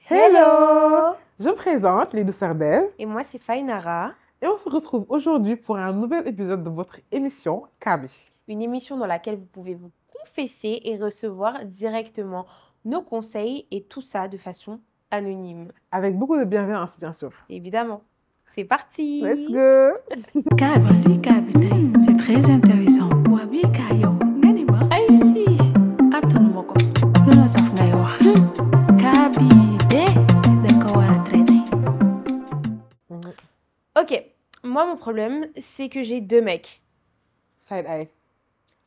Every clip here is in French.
Hello! Je me présente, Lydou Sardel, Et moi, c'est Fainara, et on se retrouve aujourd'hui pour un nouvel épisode de votre émission Kaby. une émission dans laquelle vous pouvez vous confesser et recevoir directement nos conseils et tout ça de façon anonyme. Avec beaucoup de bienveillance, bien sûr. Évidemment. C'est parti! Let's go! Kaby, c'est très intéressant. Wabi kayo, nanima, aïli. Attends, moko. Lona saf ngay wax. Kaby, dañ ko wara traiter. Ok, moi, mon problème, c'est que j'ai deux mecs. Side eye.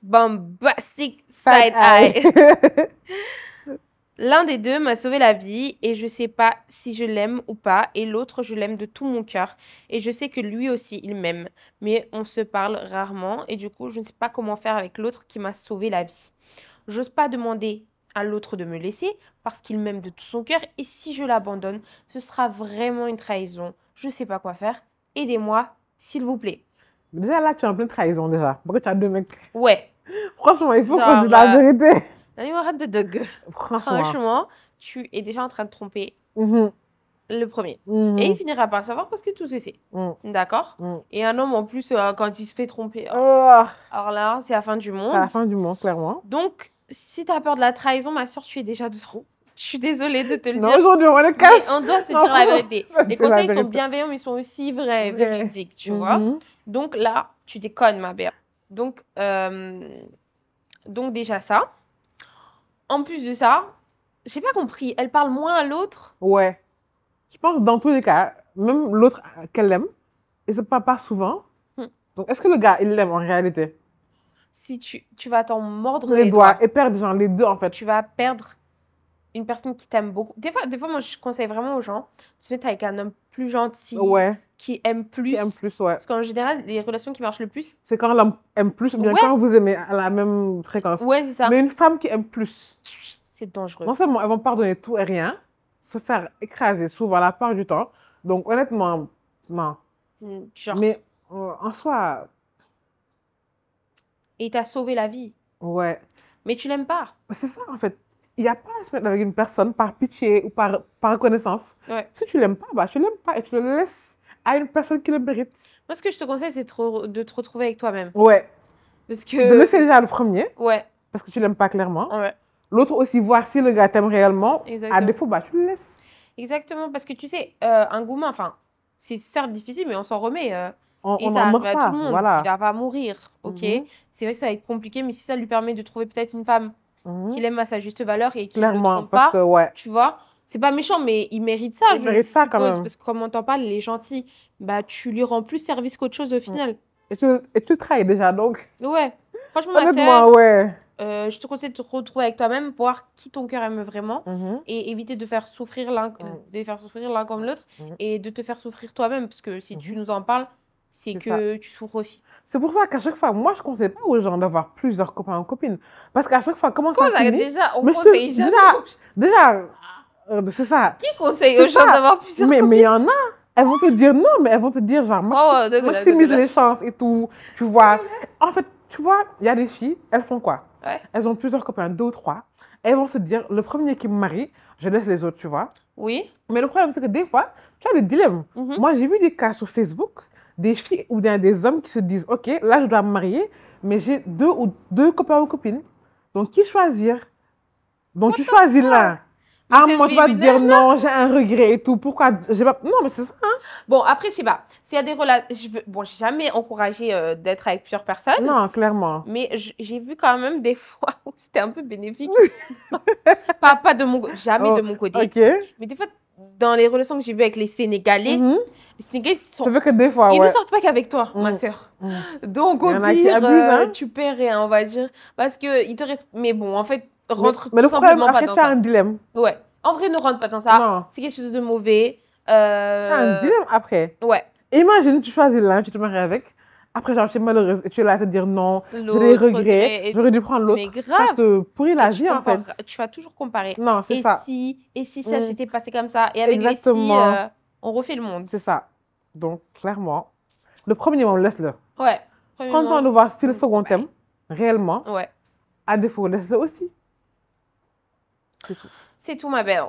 Bombastic side eye. L'un des deux m'a sauvé la vie et je sais pas si je l'aime ou pas, et l'autre, je l'aime de tout mon cœur et je sais que lui aussi, il m'aime. Mais on se parle rarement et du coup, je ne sais pas comment faire avec l'autre qui m'a sauvé la vie. J'ose pas demander à l'autre de me laisser parce qu'il m'aime de tout son cœur et si je l'abandonne, ce sera vraiment une trahison. Je sais pas quoi faire. Aidez-moi, s'il vous plaît. Déjà là, tu es en pleine trahison déjà. Pourquoi tu as deux mecs? Ouais. Franchement, il faut Genre, qu'on dise la vérité. Arrête de dog. Franchement, tu es déjà en train de tromper Mhm, le premier. mhm, Et il finira par le savoir parce que tout se sait. mhm, D'accord? mhm. Et un homme, en plus, quand il se fait tromper, Oh, alors là, c'est la fin du c'est monde. la fin du monde, clairement. Donc, si tu as peur de la trahison, ma soeur, tu es déjà dedans. Je suis désolée de te le Non, dire. aujourd'hui, on le Mais casse. on doit se Non, dire la franchement, vérité. Les c'est la conseils sont vérité. bienveillants, mais ils sont aussi vrais, Vrai. véridiques, tu vois. Mhm. Donc là, tu déconnes, ma belle. Donc déjà ça. En plus de ça, j'ai pas compris. Elle parle moins à l'autre. Ouais. Je pense que dans tous les cas, même l'autre qu'elle aime, et c'est pas souvent. Hmm. Donc, est-ce que le gars, il l'aime en réalité? Si tu vas t'en mordre Les les doigts doigts. et perdre genre les deux en fait. Tu vas perdre une personne qui t'aime beaucoup. Des fois, moi, je conseille vraiment aux gens de se mettre avec un homme plus gentil, Ouais, qui aime plus. qui aime plus, ouais. Parce qu'en général, les relations qui marchent le plus, C'est quand l'homme aime plus ou bien Ouais. quand vous aimez à la même fréquence. ouais, c'est ça. Mais une femme qui aime plus, C'est dangereux. non seulement elles vont pardonner tout et rien, se faire écraser souvent la part du temps. Donc honnêtement, non. Genre, Mais en soi, et il t'a sauvé la vie. ouais. Mais tu l'aimes pas. C'est ça en fait. Il n'y a pas à se mettre avec une personne par pitié ou par reconnaissance. Ouais. Si tu l'aimes pas, bah tu l'aimes pas et tu le laisses à une personne qui le mérite. Moi, ce que je te conseille, c'est de te retrouver avec toi-même. Ouais. Parce De que. laisser déjà le premier, Ouais, parce que tu l'aimes pas clairement. ouais. L'autre aussi, voir si le gars t'aime réellement. À Exactement. défaut, bah tu le laisses. Exactement. Parce que tu sais, un gourmand, enfin, c'est certes difficile, mais on s'en remet. On Et n'en ça meurt arrive à pas. tout le monde. Voilà. Il va pas mourir, ok? Mhm. C'est vrai que ça va être compliqué, mais si ça lui permet de trouver peut-être une femme Mhm. qu'il aime à sa juste valeur et qui ne le Clairement, trompe parce pas, que ouais. tu vois, c'est pas méchant, mais il mérite ça, Il je mérite ça quand suppose, même. parce que comme on t'en parle, il est gentil. Bah, tu lui rends plus service qu'autre chose au final. Et tu trahis déjà, donc. Ouais. Franchement, ma Honnêtement, sœur, ouais. je te conseille de te retrouver avec toi-même, voir qui ton cœur aime vraiment Mhm. et éviter de faire souffrir l'un comme l'autre Mhm. et de te faire souffrir toi-même, parce que si tu nous en parles, c'est C'est que tu souffres aussi. C'est pour ça qu'à chaque fois, moi, je ne conseille pas aux gens d'avoir plusieurs copains ou copines. Parce qu'à chaque fois, comment ça finit? déjà, on Mais je te- conseille jamais. Déjà, c'est ça. Qui conseille C'est aux gens ça. d'avoir plusieurs Mais il y en a, elles vont te dire non, mais elles vont te dire genre, Oh, dégueulasse, maximise dégueulasse. les chances et tout. Tu vois. En fait, tu vois, il y a des filles, elles font quoi? Ouais. Elles ont plusieurs copains, 2 ou 3. Elles vont se dire, le premier qui me marie, je laisse les autres, tu vois. Oui. Mais le problème, c'est que des fois, tu as le dilemme. Mhm. Moi, j'ai vu des cas sur Facebook, des filles ou bien des hommes qui se disent, OK, là, je dois me marier, mais j'ai deux copains ou copines. Donc, qui choisir? Donc, tu choisis l'un. Mais À un c'est moment, tu vas te dire, binaire, non, j'ai un regret et tout. Pourquoi j'ai pas... Non, mais c'est ça. Hein? Bon, après, je sais pas. S'il y a des relations. Bon, j'ai jamais encouragé d'être avec plusieurs personnes. Non, clairement. Mais j'ai vu quand même des fois où c'était un peu bénéfique. pas de mon jamais de mon côté. OK. Mais des fois, dans les relations que j'ai vues avec les Sénégalais, Mhm. les Sénégalais Ça veut que des fois, ils ne ouais. sortent pas qu'avec toi, ma Mm. sœur. Mm. Donc, Il y au en a qui pire, abusent, hein. tu perds rien, on va dire. Parce que ils te restent. Mais bon, en fait, rentre Mais le tout problème, simplement pas après, dans tu as ça. un dilemme. Ouais. En vrai, ne rentre pas dans ça. Non. C'est quelque chose de mauvais. Tu as un dilemme après. Ouais. Imagine, tu choisis l'un, tu te maries avec. Après, genre, tu es malheureuse et tu es là à te dire non, j'ai des L'autre regrets, et j'aurais dû prendre l'autre. Mais Ça grave. te pourrit la Et tu vie, en fait. compareras- Tu vas toujours comparer. Non, c'est Et ça. si ça Mm. s'était passé comme ça. Et avec les si, Exactement. on refait le monde. C'est ça. Donc, clairement, le premier moment, laisse-le. Ouais. Prends le temps de Premièrement, voir si le second t'aime, réellement. ouais. À défaut, laisse-le aussi. C'est tout. C'est tout, ma belle.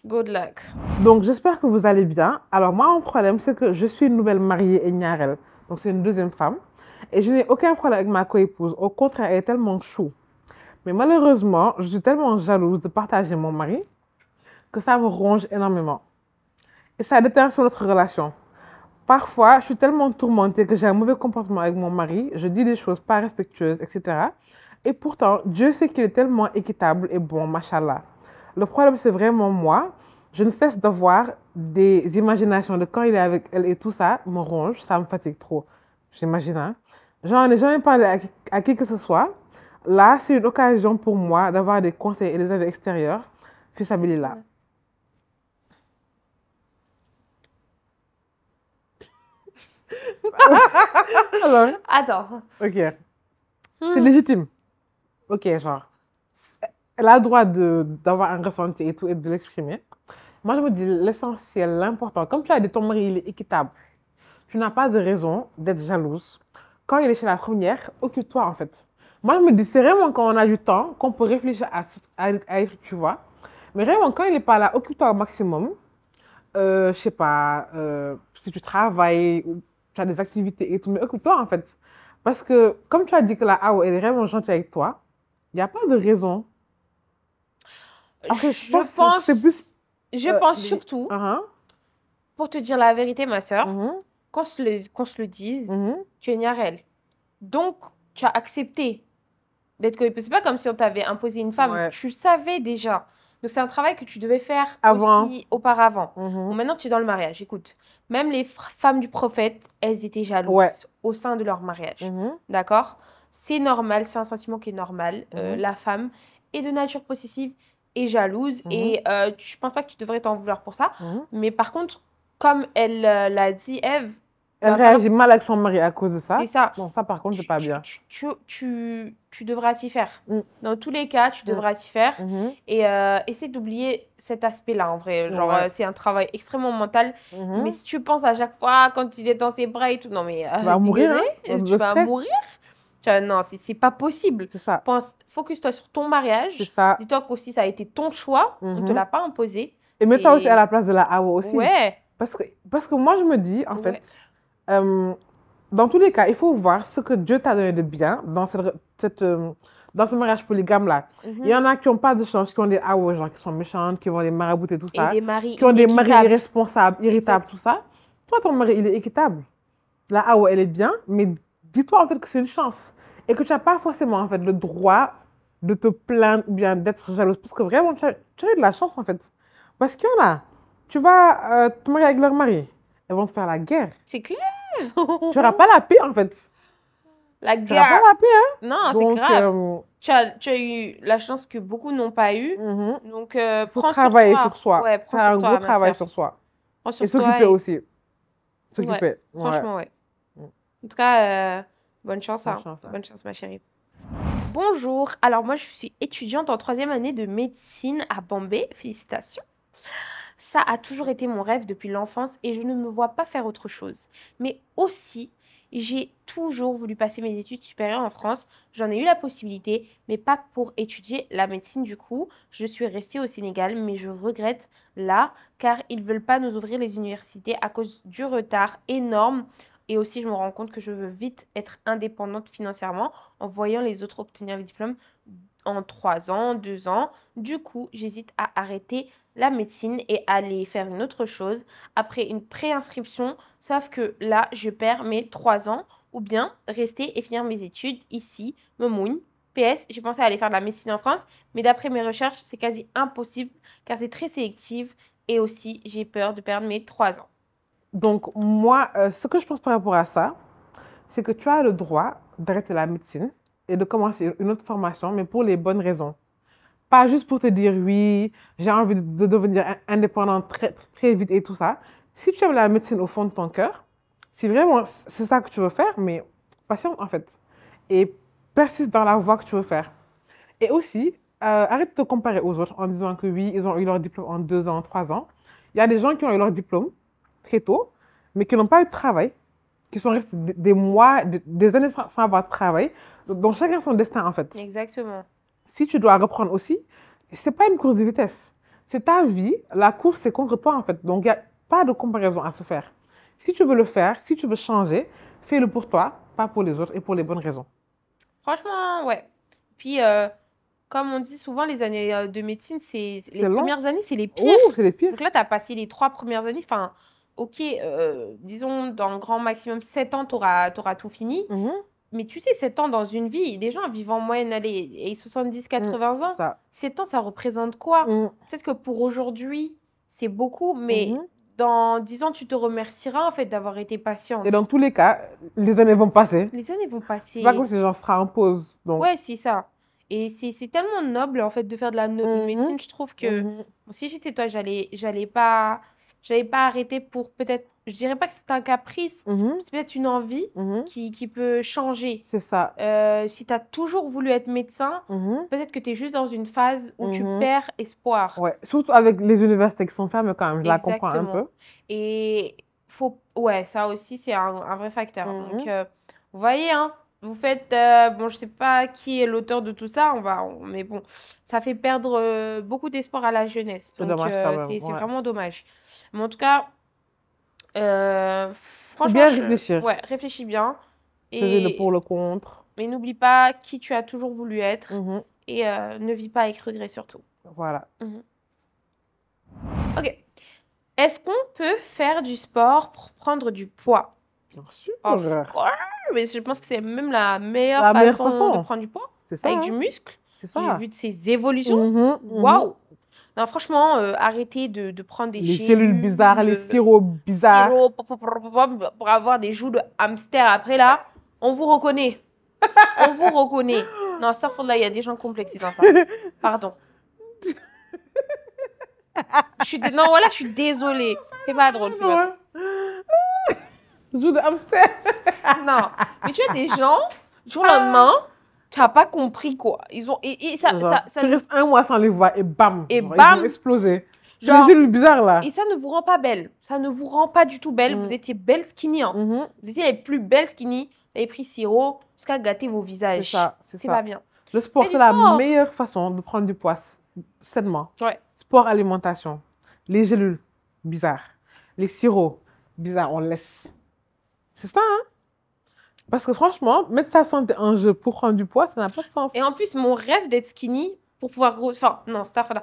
Good luck. Donc, j'espère que vous allez bien. Alors, moi, mon problème, c'est que je suis une nouvelle mariée et ñaarel. Donc, c'est une deuxième femme. Et je n'ai aucun problème avec ma coépouse. Au contraire, elle est tellement chou. Mais malheureusement, je suis tellement jalouse de partager mon mari que ça me ronge énormément. Et ça déteint sur notre relation. Parfois, je suis tellement tourmentée que j'ai un mauvais comportement avec mon mari. Je dis des choses pas respectueuses, etc. Et pourtant, Dieu sait qu'il est tellement équitable et bon, machallah. Le problème, c'est vraiment moi. Je ne cesse d'avoir des imaginations de quand il est avec elle et tout ça me ronge, ça me fatigue trop. J'imagine, hein. J'en ai jamais parlé à qui que ce soit. Là, c'est une occasion pour moi d'avoir des conseils et des avis extérieurs. Fisabilillah. Alors, Attends. ok. C'est légitime. Ok, genre. Elle a le droit d'avoir un ressenti et tout et de l'exprimer. Moi, je me dis l'essentiel, l'important. Comme tu as dit, ton mari, il est équitable. Tu n'as pas de raison d'être jalouse. Quand il est chez la première, occupe-toi en fait. Moi, je me dis, c'est vraiment quand on a du temps qu'on peut réfléchir à tu vois. Mais vraiment, quand il n'est pas là, occupe-toi au maximum. Je sais pas, si tu travailles ou tu as des activités et tout, mais occupe-toi en fait. Parce que, comme tu as dit que la AO elle est vraiment gentille avec toi, il n'y a pas de raison. Après, Je pense, c'est plus. je pense surtout, pour te dire la vérité, ma sœur, qu'on se le dise, tu es ñaarel. Donc, tu as accepté d'être coépouse. C'est pas comme si on t'avait imposé une femme. Ouais. Tu savais déjà. Donc, c'est un travail que tu devais faire Avant. aussi auparavant. Bon, maintenant, tu es dans le mariage. Écoute, même les femmes du prophète, elles étaient jalouses au sein de leur mariage. D'accord? C'est normal, c'est un sentiment qui est normal. La femme est de nature possessive et jalouse. Et je pense pas que tu devrais t'en vouloir pour ça. Mais par contre, comme elle l'a dit, Ève, elle réagit mal avec son mari à cause de ça. C'est ça. Non, ça par contre, c'est pas bien. Tu devras t'y faire. Dans tous les cas, tu devras t'y faire. Et essaie d'oublier cet aspect-là, en vrai. Genre, c'est un travail extrêmement mental. Mais si tu penses à chaque fois, quand il est dans ses bras et tout, non mais... tu vas mourir, hein, tu vas mourir. Non, c'est pas possible. C'est ça. Focus-toi sur ton mariage. C'est ça. Dis-toi qu'aussi, ça a été ton choix. On ne te l'a pas imposé. Et mets-toi aussi à la place de la AO aussi. Ouais. Parce que moi, je me dis, en fait... dans tous les cas, il faut voir ce que Dieu t'a donné de bien dans ce mariage polygame-là. Il y en a qui n'ont pas de chance, qui ont des AO, genre qui sont méchantes, qui vont les marabouter, tout ça. Et des maris qui ont des maris irresponsables, irritables, tout ça. Toi, ton mari, il est équitable. La AO, elle est bien, mais dis-toi en fait que c'est une chance. Et que tu n'as pas forcément en fait le droit de te plaindre ou bien d'être jalouse. Parce que vraiment, tu as eu de la chance en fait. Parce qu'il y en a. Tu vas te marier avec leur mari. Elles vont te faire la guerre. C'est clair. Tu n'auras pas la paix, en fait. La Tu guerre. n'auras pas la paix, hein. Non, c'est grave. Tu as eu la chance que beaucoup n'ont pas eu. Donc, faut travailler sur soi. Ouais, prends faire sur toi, un gros travail sur soi. Et s'occuper aussi. S'occuper. Ouais. Franchement, ouais. En tout cas, bonne chance. Bonne chance, ma chérie. Bonjour. Alors, moi, je suis étudiante en 3e année de médecine à Bombay. Félicitations. Ça a toujours été mon rêve depuis l'enfance et je ne me vois pas faire autre chose. Mais aussi, j'ai toujours voulu passer mes études supérieures en France. J'en ai eu la possibilité, mais pas pour étudier la médecine du coup. Je suis restée au Sénégal, mais je regrette là, car ils ne veulent pas nous ouvrir les universités à cause du retard énorme. Et aussi, je me rends compte que je veux vite être indépendante financièrement en voyant les autres obtenir les diplômes en 3 ans, 2 ans. Du coup, j'hésite à arrêter la médecine et aller faire une autre chose après une préinscription, sauf que là, je perds mes 3 ans, ou bien rester et finir mes études ici, me mouille. PS, j'ai pensé à aller faire de la médecine en France, mais d'après mes recherches, c'est quasi impossible car c'est très sélectif et aussi, j'ai peur de perdre mes 3 ans. Donc, moi, ce que je pense par rapport à ça, c'est que tu as le droit d'arrêter la médecine et de commencer une autre formation, mais pour les bonnes raisons. Pas juste pour te dire, oui, j'ai envie de devenir indépendante très, très vite et tout ça. Si tu aimes la médecine au fond de ton cœur, si vraiment c'est ça que tu veux faire, mais patiente en fait. Et persiste dans la voie que tu veux faire. Et aussi, arrête de te comparer aux autres en disant que oui, ils ont eu leur diplôme en 2 ans, 3 ans. Il y a des gens qui ont eu leur diplôme très tôt, mais qui n'ont pas eu de travail, qui sont restés des mois, des années sans avoir de travail. Donc chacun son destin en fait. Exactement. Si tu dois reprendre aussi, c'est pas une course de vitesse. c'est ta vie, la course, c'est contre toi, en fait. Donc, il n'y a pas de comparaison à se faire. Si tu veux le faire, si tu veux changer, fais-le pour toi, pas pour les autres et pour les bonnes raisons. Franchement, ouais. Puis, comme on dit souvent, les années de médecine, les long. premières années, c'est les pires. Oh, c'est les pires. Donc là, tu as passé les 3 premières années. Enfin, ok, disons, dans le grand maximum 7 ans, tu auras tout fini. Mhm. Mais tu sais, 7 ans dans une vie, des gens vivent en moyenne, allez, 70-80 ans. Ça. 7 ans, ça représente quoi? Mhm. Peut-être que pour aujourd'hui, c'est beaucoup, mais Mhm. dans 10 ans, tu te remercieras en fait d'avoir été patiente. Et dans tous les cas, les années vont passer. Les années vont passer. C'est pas comme si les gens sera en pause. Donc, Ouais, c'est ça. Et c'est tellement noble en fait de faire de la Mhm. médecine. Je trouve que mhm. si j'étais toi, j'allais pas arrêter pour peut-être, je dirais pas que c'est un caprice, Mhm. c'est peut-être une envie Mhm. qui peut changer. C'est ça. Si tu as toujours voulu être médecin, Mhm. peut-être que tu es juste dans une phase où tu Mhm. perds espoir. Ouais. Surtout avec les universités qui sont fermées quand même, je la comprends un Exactement. peu. Et ouais, ça aussi, c'est un vrai facteur. Mhm. Donc, vous voyez, hein, vous faites, bon, je sais pas qui est l'auteur de tout ça, mais bon, ça fait perdre beaucoup d'espoir à la jeunesse. C'est Donc, dommage quand même. c'est Ouais. vraiment dommage. Mais en tout cas, Faut franchement, bien réfléchir. ouais, réfléchis bien. Peser le Et, pour, le contre. et n'oublie pas qui tu as toujours voulu être. Mhm. Et ne vis pas avec regret surtout. Voilà. Ok. Est-ce qu'on peut faire du sport pour prendre du poids? Bien sûr. Of course. Mais je pense que c'est même la meilleure La meilleure façon façon. de prendre du poids. C'est ça. Avec hein. du muscle. C'est J'ai ça. vu de ces évolutions. Mhm, mhm. Waouh! Non, franchement, arrêtez de prendre des Les cellules bizarres, les sirops bizarres. sirops pour avoir des joues de hamster. Après, là, on vous reconnaît. On vous reconnaît. Non, ça, là, il y a des gens complexés dans ça. Pardon. Non, voilà, je suis désolée. C'est pas drôle, c'est pas drôle. Joue de hamster. Non, mais tu as des gens, du jour au lendemain, tu n'as pas compris quoi. Ils ont et ça Tu restes un mois sans les voir et bam. Et genre, bam. Ils ont explosé. Genre- Les cellules bizarres là. et ça ne vous rend pas belle. Ça ne vous rend pas du tout belle. Vous étiez belle skinny. Hein. Mhm. Vous étiez les plus belles skinny. Vous avez pris sirop jusqu'à gâter vos C'est visages. ça. C'est C'est ça. pas bien. Le sport, Fais c'est du la sport. meilleure façon de prendre du poids sainement. Ouais. Sport, alimentation. Les gélules bizarres. Les sirops bizarres, on laisse. C'est ça, hein? Parce que franchement, mettre sa santé en jeu pour prendre du poids, ça n'a pas de sens. Et en plus, mon rêve d'être skinny pour pouvoir enfin non, c'est pas.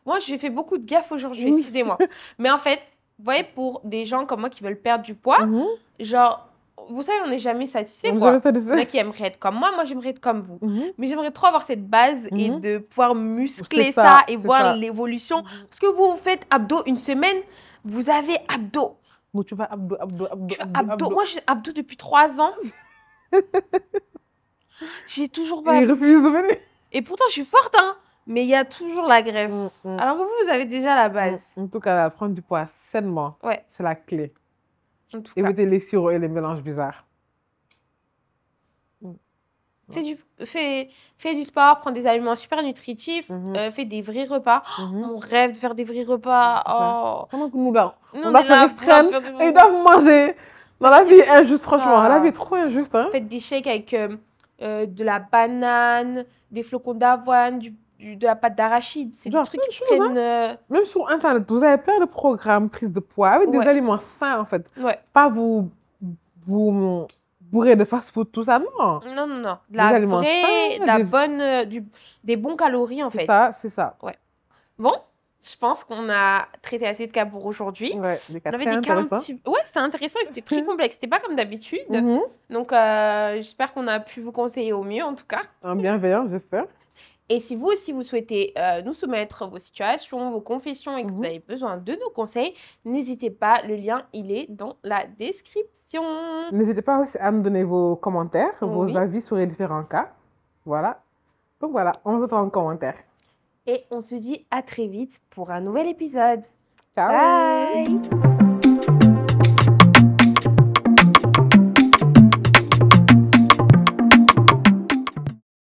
Moi, j'ai fait beaucoup de gaffes aujourd'hui, Oui. excusez-moi. Mais en fait, vous voyez, pour des gens comme moi qui veulent perdre du poids, Mhm. genre, vous savez, on n'est jamais satisfait, On quoi. dirait ça Il y en a des- qui aimeraient être comme moi j'aimerais être comme vous. Mhm. Mais j'aimerais trop avoir cette base et Mhm. de pouvoir muscler C'est ça, ça, et c'est voir ça. l'évolution. Parce que vous faites abdos une semaine, vous avez abdos. Donc tu vas abdos, abdos, abdos, Tu fais abdos, abdos. abdos. Moi, j'ai abdos depuis 3 ans. J'ai toujours Et pas. ils refusent de venir. Et pourtant, je suis forte, hein. Mais il y a toujours la graisse. Mm, mm. Alors que vous avez déjà la base. En tout cas, prendre du poids sainement, Ouais, c'est la clé. en tout cas. Éviter les sirops et les mélanges bizarres. Fais du sport, prends des aliments super nutritifs, Mhm. fais des vrais repas. Mhm. Mon rêve de faire des vrais repas. C'est ça. Oh. Pendant que nous, là, Nous, on doit est se là, restreindre pour faire et du- ils doivent manger. Dans la vie injuste, franchement. Ah. La vie est trop injuste. Hein? Faites des shakes avec de la banane, des flocons d'avoine, de la pâte d'arachide. C'est des Genre trucs plein de qui choses, prennent. Même sur Internet, vous avez plein de programmes prise de poids avec des Ouais. aliments sains, en fait. Ouais. Pas vous bourrer de fast-food, tout ça, non. Non, non, non. De Des la aliments vraie, sains, de la des- bonne, des bons calories en C'est fait. ça, c'est ça. Bon, je pense qu'on a traité assez de cas pour aujourd'hui. Ouais, des cas On avait très des cas un intéressants. petit. Ouais, c'était intéressant et c'était très complexe. C'était pas comme d'habitude. Mhm. Donc, j'espère qu'on a pu vous conseiller au mieux en tout cas. En bienveillance, j'espère. Et si vous aussi vous souhaitez nous soumettre vos situations, vos confessions et que vous Mhm. avez besoin de nos conseils, n'hésitez pas, le lien il est dans la description. N'hésitez pas aussi à me donner vos commentaires, vos Oui. avis sur les différents cas. Voilà. Donc voilà, on se retrouve en commentaire. Et on se dit à très vite pour un nouvel épisode. Ciao! Bye.